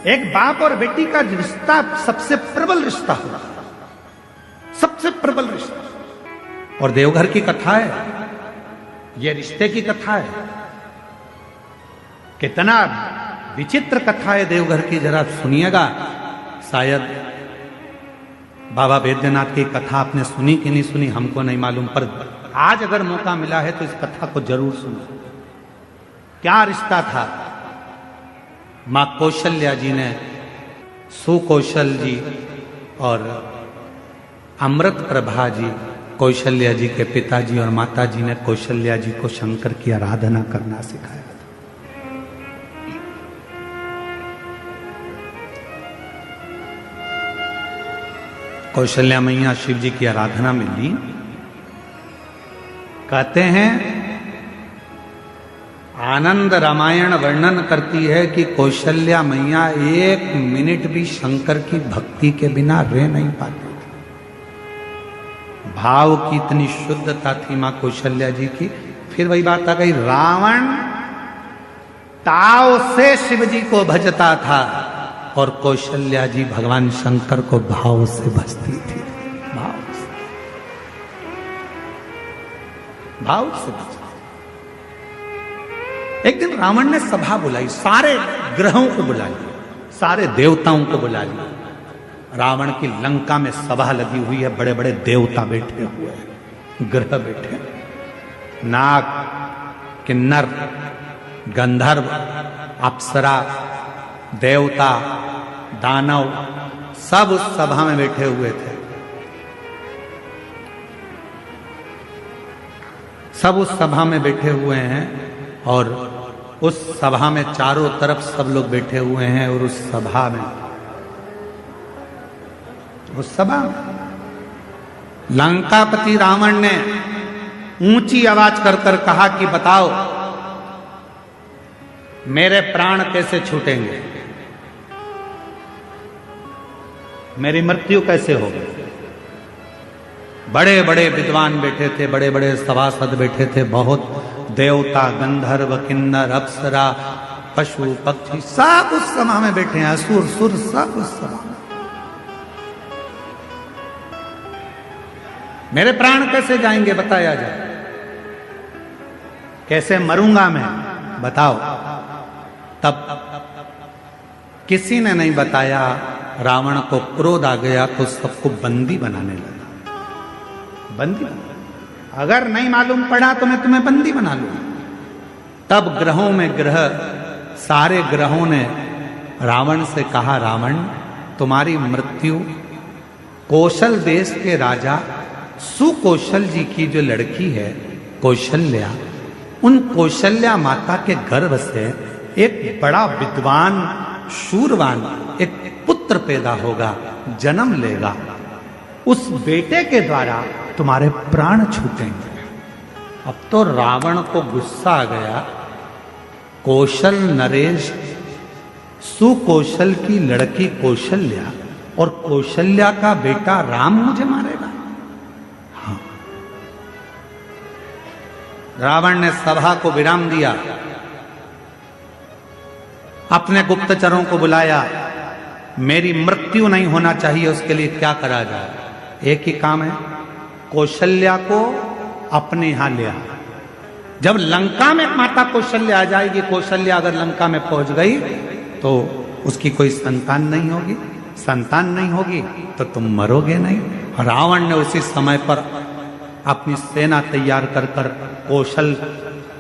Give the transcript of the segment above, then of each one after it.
एक बाप और बेटी का रिश्ता सबसे प्रबल रिश्ता होता है, सबसे प्रबल रिश्ता। और देवघर की कथा है, यह रिश्ते की कथा है। कितना विचित्र कथा है देवघर की, जरा सुनिएगा। शायद बाबा वैद्यनाथ की कथा आपने सुनी कि नहीं सुनी हमको नहीं मालूम, पर आज अगर मौका मिला है तो इस कथा को जरूर सुनो। क्या रिश्ता था? मां कौशल्या जी ने सुकौशल जी और अमृत प्रभा जी, कौशल्या जी के पिताजी और माता जी ने कौशल्या जी को शंकर की आराधना करना सिखाया था। कौशल्या मैया शिव जी की आराधना में ली। कहते हैं आनंद रामायण वर्णन करती है कि कौशल्या मैया 1 मिनट भी शंकर की भक्ति के बिना रह नहीं पाती थी। भाव की इतनी शुद्धता थी मां कौशल्या जी की। फिर वही बात आ गई, रावण ताव से शिव जी को भजता था और कौशल्या जी भगवान शंकर को भाव से भजती थी। भाव से भजती। एक दिन रावण ने सभा बुलाई, सारे ग्रहों को बुला लिया, सारे देवताओं को बुला लिया। रावण की लंका में सभा लगी हुई है, बड़े बड़े देवता बैठे हुए हैं, ग्रह बैठे, नाग, किन्नर, गंधर्व, अप्सरा, देवता, दानव, सब उस सभा में बैठे हुए थे। सब उस सभा में बैठे हुए हैं और उस सभा में चारों तरफ सब लोग बैठे हुए हैं। और उस सभा में लंकापति रावण ने ऊंची आवाज कर कर कहा कि बताओ मेरे प्राण कैसे छूटेंगे, मेरी मृत्यु कैसे होगी। बड़े बड़े विद्वान बैठे थे, बड़े बड़े सभासद बैठे थे, बहुत देवता, गंधर्व, किन्नर, अप्सरा, पशु पक्षी सब उस सभा में बैठे हैं, असुर सुर सब उस सभा में। मेरे प्राण कैसे जाएंगे बताया जाए, कैसे मरूंगा मैं बताओ। तब किसी ने नहीं बताया। रावण को क्रोध आ गया तो सबको बंदी बनाने लगा। बंदी बना, अगर नहीं मालूम पड़ा तो मैं तुम्हें बंदी बना लूंगा। तब ग्रहों में ग्रह, सारे ग्रहों ने रावण से कहा, रावण तुम्हारी मृत्यु कौशल देश के राजा सुकौशल जी की जो लड़की है कौशल्या, उन कौशल्या माता के गर्भ से एक बड़ा विद्वान शूरवान एक पुत्र पैदा होगा, जन्म लेगा। उस बेटे के द्वारा तुम्हारे प्राण छूटेंगे। अब तो रावण को गुस्सा आ गया। कौशल नरेश, सुकौशल की लड़की कौशल्या और कौशल्या का बेटा राम मुझे मारेगा। हाँ, रावण ने सभा को विराम दिया, अपने गुप्तचरों को बुलाया। मेरी मृत्यु नहीं होना चाहिए, उसके लिए क्या करा जाए। एक ही काम है, कौशल्या को अपने यहां ले आ। जब लंका में माता कौशल्या आ जाएगी, कौशल्या अगर लंका में पहुंच गई तो उसकी कोई संतान नहीं होगी। संतान नहीं होगी तो तुम मरोगे नहीं। रावण ने उसी समय पर अपनी सेना तैयार कर कर कौशल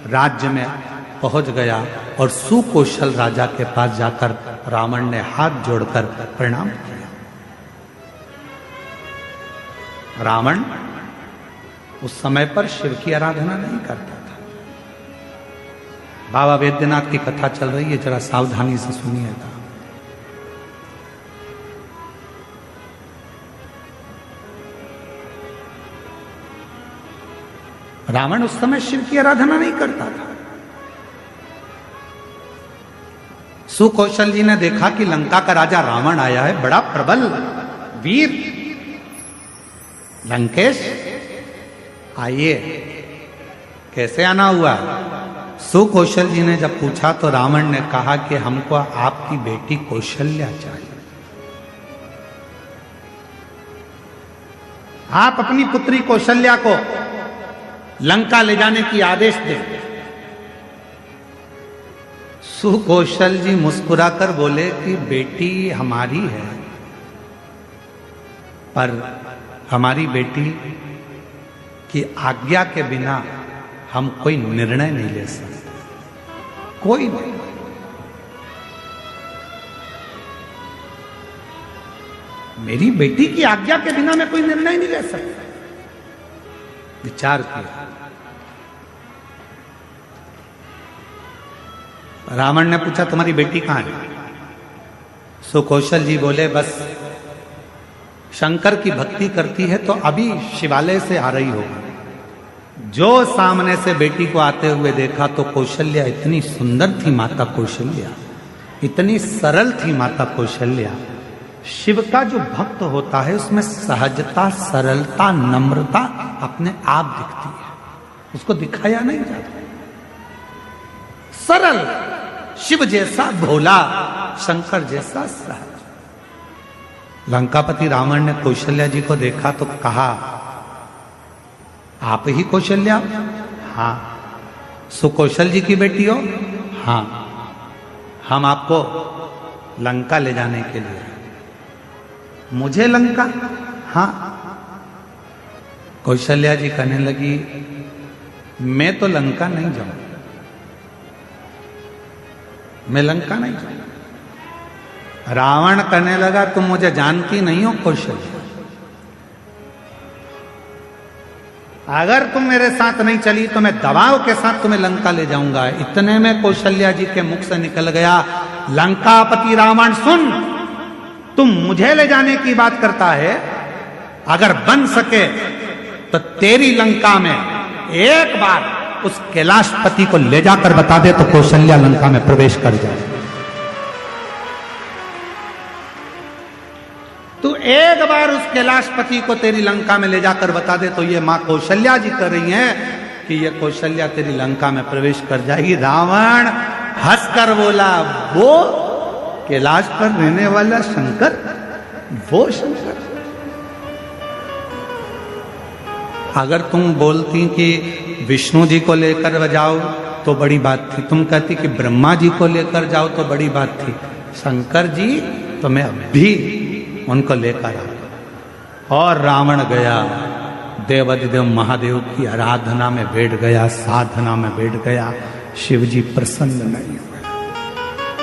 राज्य में पहुंच गया और सुकौशल राजा के पास जाकर रावण ने हाथ जोड़कर प्रणाम किया। रावण उस समय पर शिव की आराधना नहीं करता था। बाबा वैद्यनाथ की कथा चल रही है, जरा सावधानी से सुनिएगा। रावण उस समय शिव की आराधना नहीं करता था। सुकौशल जी ने देखा कि लंका का राजा रावण आया है, बड़ा प्रबल वीर। लंकेश आइए। कैसे आना हुआ? सुकौशल जी ने जब पूछा तो रावण ने कहा कि हमको आपकी बेटी कौशल्या चाहिए। आप अपनी पुत्री कौशल्या को लंका ले जाने की आदेश दें। सुकौशल जी मुस्कुराकर बोले कि बेटी हमारी है, पर हमारी बेटी की आज्ञा के बिना हम कोई निर्णय नहीं ले सकते, कोई नहीं। मेरी बेटी की आज्ञा के बिना मैं कोई निर्णय नहीं ले सकता। विचार किया। रावण ने पूछा तुम्हारी बेटी कहां है? सुकौशल जी बोले बस शंकर की भक्ति करती है तो अभी शिवालय से आ रही होगी। जो सामने से बेटी को आते हुए देखा तो कौशल्या इतनी सुंदर थी, माता कौशल्या इतनी सरल थी। माता कौशल्या, शिव का जो भक्त होता है उसमें सहजता, सरलता, नम्रता अपने आप दिखती है, उसको दिखाया नहीं जाता। सरल, शिव जैसा भोला, शंकर जैसा सहज। लंकापति रावण ने कौशल्या जी को देखा तो कहा आप ही कौशल्या? हाँ। सुकौशल जी की बेटी हो? हाँ। हम आपको लंका ले जाने के लिए। मुझे लंका? हाँ। कौशल्या जी कहने लगी मैं तो लंका नहीं जाऊं, मैं लंका नहीं जाऊं। रावण कहने लगा तुम मुझे जानती नहीं हो कौशल्या, अगर तुम मेरे साथ नहीं चली तो मैं दबाव के साथ तुम्हें लंका ले जाऊंगा। इतने में कौशल्या जी के मुख से निकल गया लंकापति रावण सुन, तुम मुझे ले जाने की बात करता है, अगर बन सके तो तेरी लंका में एक बार उस कैलाशपति को ले जाकर बता दे तो कौशल्या लंका में प्रवेश कर जाए। तू एक बार उस कैलाशपति को तेरी लंका में ले जाकर बता दे तो ये मां कौशल्या जी कर रही हैं कि ये कौशल्या तेरी लंका में प्रवेश कर जाएगी। रावण हंसकर बोला वो कैलाश पर रहने वाला शंकर, वो शंकर? अगर तुम बोलती कि विष्णु जी को लेकर जाओ तो बड़ी बात थी, तुम कहती कि ब्रह्मा जी को लेकर जाओ तो बड़ी बात थी, शंकर जी तो मैं अभी उनको लेकर आ। और रावण गया देवाधिदेव महादेव की आराधना में बैठ गया, साधना में बैठ गया। शिव जी प्रसन्न नहीं हुए।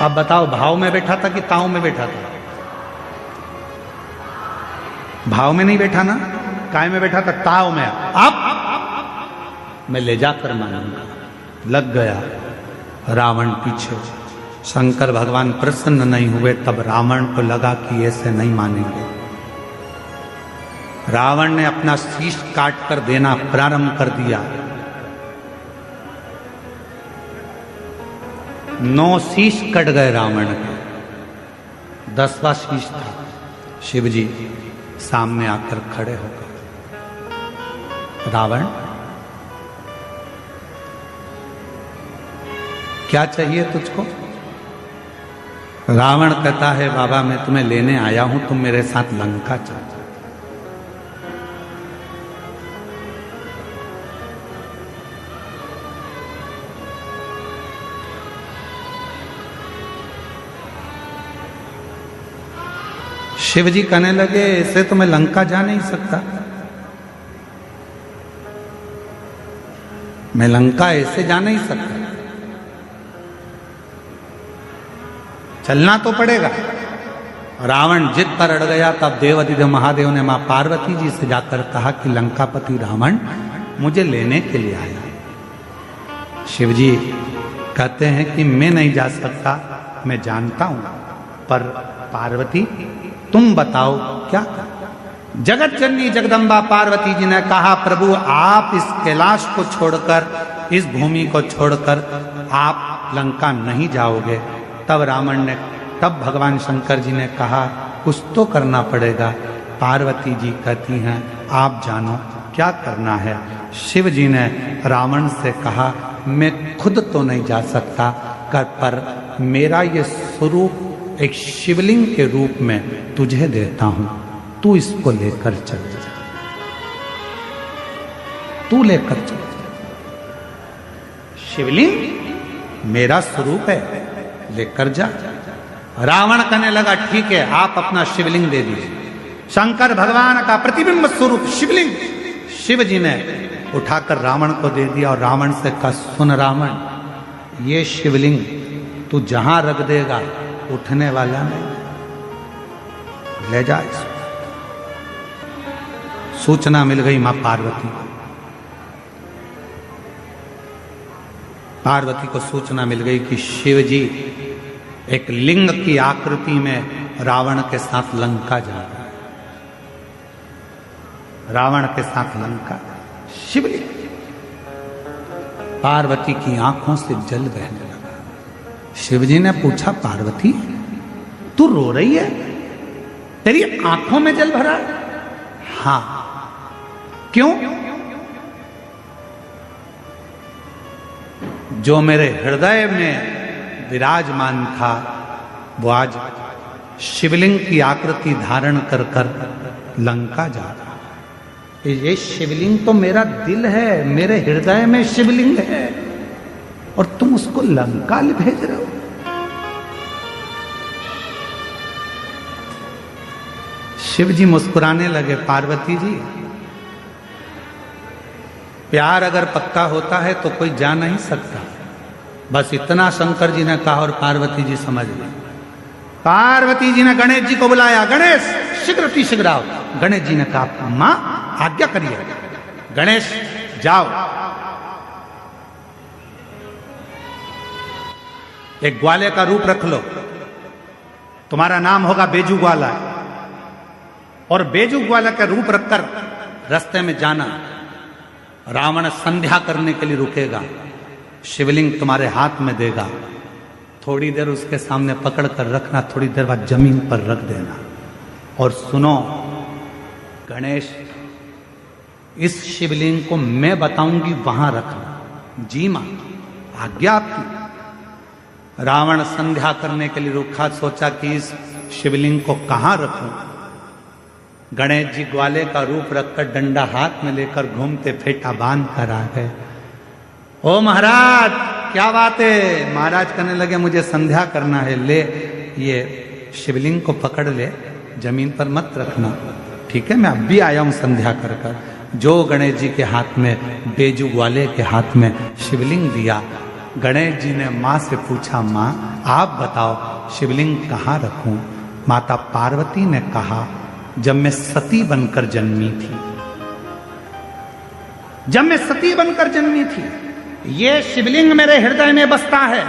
अब बताओ भाव में बैठा था कि ताव में बैठा था? भाव में नहीं बैठा ना, काय में बैठा था? ताव में। अब मैं ले जाकर मानूंगा। लग गया रावण पीछे। शंकर भगवान प्रसन्न नहीं हुए, तब रावण को लगा कि ऐसे नहीं मानेंगे। रावण ने अपना शीश काट कर देना प्रारंभ कर दिया। 9 शीश कट गए रावण के, 10वां शीश था। शिव जी सामने आकर खड़े हो गए। रावण क्या चाहिए तुझको? रावण कहता है बाबा मैं तुम्हें लेने आया हूं, तुम मेरे साथ लंका चलो। शिव जी कहने लगे ऐसे तो मैं लंका जा नहीं सकता, मैं लंका ऐसे जा नहीं सकता, चलना तो पड़ेगा। रावण जिद पर अड़ गया। तब देवाधिदेव महादेव ने मां पार्वती जी से जाकर कहा कि लंकापति रावण मुझे लेने के लिए आया। शिव जी कहते हैं कि मैं नहीं जा सकता, मैं जानता हूं, पर पार्वती तुम बताओ क्या? जगत जननी जगदम्बा पार्वती जी ने कहा प्रभु आप इस कैलाश को छोड़कर, इस भूमि को छोड़कर आप लंका नहीं जाओगे। तब भगवान शंकर जी ने कहा कुछ तो करना पड़ेगा। पार्वती जी कहती हैं आप जानो क्या करना है। शिव जी ने रावण से कहा मैं खुद तो नहीं जा सकता पर मेरा ये स्वरूप एक शिवलिंग के रूप में तुझे देता हूं, तू इसको लेकर चल जा, तू लेकर चल जा। शिवलिंग मेरा स्वरूप है, लेकर जा। रावण कहने लगा ठीक है, आप अपना शिवलिंग दे दीजिए। शंकर भगवान का प्रतिबिंब स्वरूप शिवलिंग शिव जी ने उठाकर रावण को दे दिया और रावण से कहा, सुन रावण, ये शिवलिंग तू जहां रख देगा उठने वाला नहीं, ले जा इसको। सूचना मिल गई मां पार्वती को। पार्वती को सूचना मिल गई कि शिव जी एक लिंग की आकृति में रावण के साथ लंका जा रहा है। रावण के साथ लंका, शिवलिंग। पार्वती की आंखों से जल बहने लगा। शिवजी ने पूछा, पार्वती तू रो रही है, तेरी आंखों में जल भरा है? हां। क्यों? जो मेरे हृदय में विराजमान था वो आज शिवलिंग की आकृति धारण कर कर लंका जा रहा है। ये शिवलिंग तो मेरा दिल है, मेरे हृदय में शिवलिंग है, और तुम उसको लंका भेज रहे हो। शिव जी मुस्कुराने लगे, पार्वती जी प्यार अगर पक्का होता है तो कोई जा नहीं सकता। बस इतना शंकर जी ने कहा और पार्वती जी समझ गई। पार्वती जी ने गणेश जी को बुलाया, गणेश शीघ्र आओ। गणेश जी ने कहा, मां आज्ञा करिए। गणेश जाओ, एक ग्वाले का रूप रख लो, तुम्हारा नाम होगा बेजू ग्वाला, और बेजू ग्वाला का रूप रखकर रास्ते में जाना। रावण संध्या करने के लिए रुकेगा, शिवलिंग तुम्हारे हाथ में देगा, थोड़ी देर उसके सामने पकड़ कर रखना, थोड़ी देर बाद जमीन पर रख देना। और सुनो गणेश, इस शिवलिंग को मैं बताऊंगी वहां रखना। जी मां, आज्ञा आपकी। रावण संध्या करने के लिए रुका, सोचा कि इस शिवलिंग को कहां रखूं। गणेश जी ग्वाले का रूप रखकर डंडा हाथ में लेकर घूमते फेटा बांध कर आ गए। ओ महाराज क्या बात है? महाराज कहने लगे, मुझे संध्या करना है, ले ये शिवलिंग को पकड़ ले, जमीन पर मत रखना। ठीक है, मैं अब भी आया हूं संध्या कर कर। जो गणेश जी के हाथ में, बेजू ग्वाले के हाथ में शिवलिंग दिया। गणेश जी ने मां से पूछा, मां आप बताओ शिवलिंग कहां रखूं? माता पार्वती ने कहा, जब मैं सती बनकर जन्मी थी, जब मैं सती बनकर जन्मी थी, ये शिवलिंग मेरे हृदय में बसता है।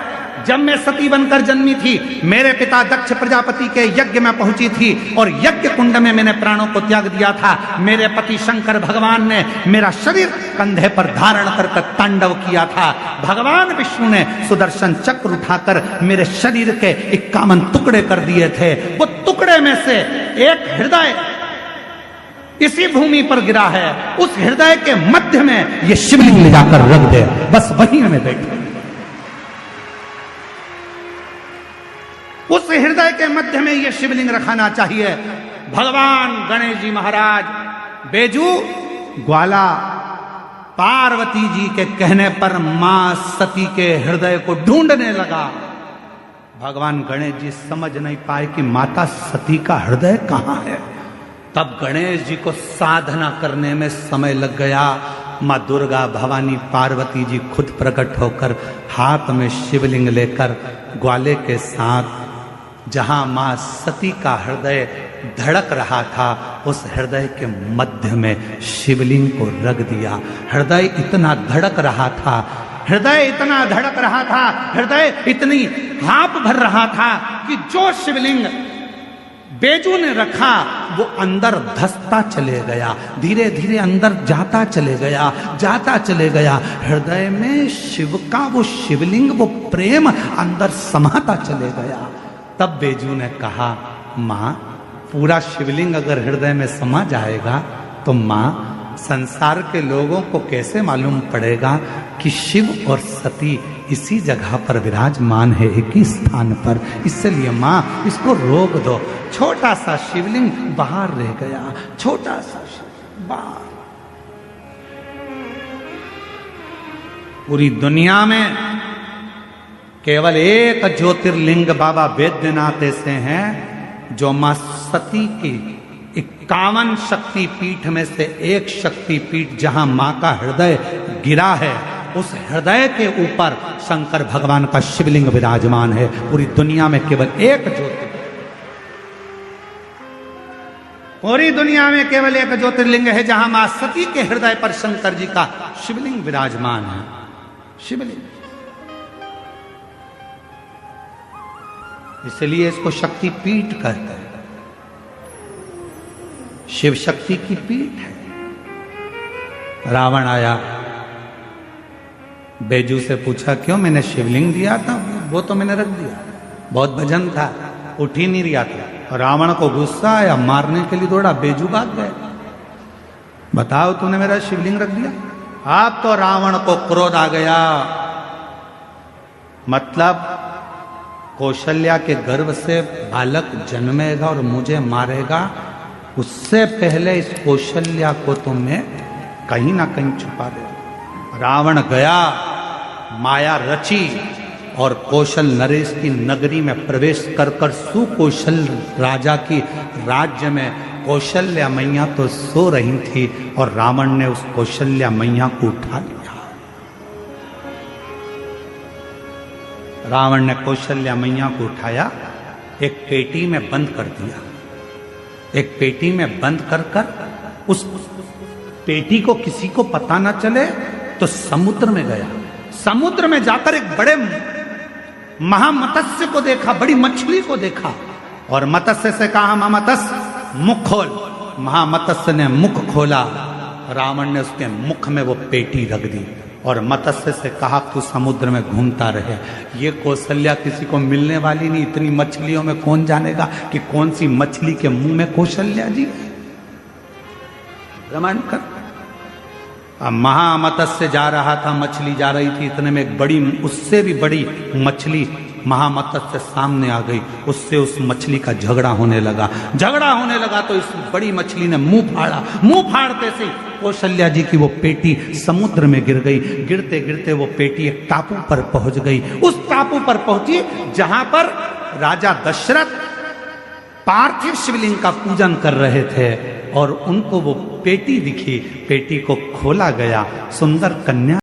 जब मैं सती बनकर जन्मी थी, मेरे पिता दक्ष प्रजापति के यज्ञ में पहुंची थी और यज्ञ कुंड में मैंने प्राणों को त्याग दिया था। मेरे पति शंकर भगवान ने मेरा शरीर कंधे पर धारण कर तांडव किया था। भगवान विष्णु ने सुदर्शन चक्र उठाकर मेरे शरीर के 51 टुकड़े कर दिए थे। वो टुकड़े में से एक हृदय इसी भूमि पर गिरा है, उस हृदय के मध्य में ये शिवलिंग ले जाकर रख दे, बस वहीं में बैठे। उस हृदय के मध्य में ये शिवलिंग रखाना चाहिए। भगवान गणेश जी महाराज बेजू ग्वाला पार्वती जी के कहने पर मां सती के हृदय को ढूंढने लगा। भगवान गणेश जी समझ नहीं पाए कि माता सती का हृदय कहां है। तब गणेश जी को साधना करने में समय लग गया। मां दुर्गा भवानी पार्वती जी खुद प्रकट होकर हाथ में शिवलिंग लेकर ग्वाले के साथ जहां मां सती का हृदय धड़क रहा था, उस हृदय के मध्य में शिवलिंग को रख दिया। हृदय इतना धड़क रहा था, हृदय इतना धड़क रहा था, हृदय इतनी हाँप भर रहा था कि जो शिवलिंग बेजू ने रखा वो अंदर धसता चले गया, धीरे धीरे अंदर जाता चले गया, जाता चले गया। हृदय में शिव का वो शिवलिंग, वो प्रेम अंदर समाता चले गया। तब बेजू ने कहा, मां पूरा शिवलिंग अगर हृदय में समा जाएगा तो मां संसार के लोगों को कैसे मालूम पड़ेगा कि शिव और सती इसी जगह पर विराजमान है, एक ही स्थान पर, इसलिए मां इसको रोक दो। छोटा सा शिवलिंग बाहर रह गया, छोटा सा बाहर। पूरी दुनिया में केवल एक ज्योतिर्लिंग बाबा वैद्यनाथ ऐसे हैं जो मां सती की 51 शक्तिपीठ में से एक शक्तिपीठ, जहां मां का हृदय गिरा है, उस हृदय के ऊपर शंकर भगवान का शिवलिंग विराजमान है। पूरी दुनिया में केवल एक ज्योतिर्लिंग, पूरी दुनिया में केवल एक ज्योतिर्लिंग है जहां मां सती के हृदय पर शंकर जी का शिवलिंग विराजमान है। शिवलिंग, इसलिए इसको शक्ति पीठ कहते हैं। शिव शक्ति की पीठ है। रावण आया, बैजू से पूछा क्यों? मैंने शिवलिंग दिया था, वो तो मैंने रख दिया, बहुत भजन था, उठ ही नहीं रहा था। रावण को गुस्सा आया, मारने के लिए दौड़ा, बैजू भाग गए। बताओ तूने मेरा शिवलिंग रख दिया। अब तो रावण को क्रोध आ गया, मतलब कौशल्या के गर्भ से बालक जन्मेगा और मुझे मारेगा, उससे पहले इस कौशल्या को तो मैं कहीं ना कहीं छुपा दे। रावण गया, माया रची और कौशल नरेश की नगरी में प्रवेश कर कर सुकौशल राजा की राज्य में कौशल्या मैया तो सो रही थी और रावण ने उस कौशल्या मैया को उठा लिया। रावण ने कौशल्या मैया को उठाया, एक पेटी में बंद कर दिया। एक पेटी में बंद कर कर उस पेटी को किसी को पता ना चले तो समुद्र में गया। समुद्र में जाकर एक बड़े महामत्स्य को देखा, बड़ी मछली को देखा और मत्स्य से कहा, महामत्स्य मुख खोल। महामत्स्य ने मुख खोला, रावण ने उसके मुख में वो पेटी रख दी और मत्स्य से कहा तू समुद्र में घूमता रहे। ये कौशल्या किसी को मिलने वाली नहीं, इतनी मछलियों में कौन जानेगा कि कौन सी मछली के मुंह में कौशल्या जी। प्रमाण कर। अब महामत्स्य जा रहा था, मछली जा रही थी, इतने में एक बड़ी, उससे भी बड़ी मछली महामत्स्य सामने आ गई। उससे उस मछली का झगड़ा होने लगा। झगड़ा होने लगा तो इस बड़ी मछली ने मुंह फाड़ा। मुंह फाड़ते से कौशल्या जी की वो पेटी समुद्र में गिर गई। गिरते गिरते वो पेटी एक टापू पर पहुंच गई। उस टापू पर पहुंची जहां पर राजा दशरथ पार्थिव शिवलिंग का पूजन कर रहे थे और उनको वो पेटी दिखी। पेटी को खोला गया, सुंदर कन्या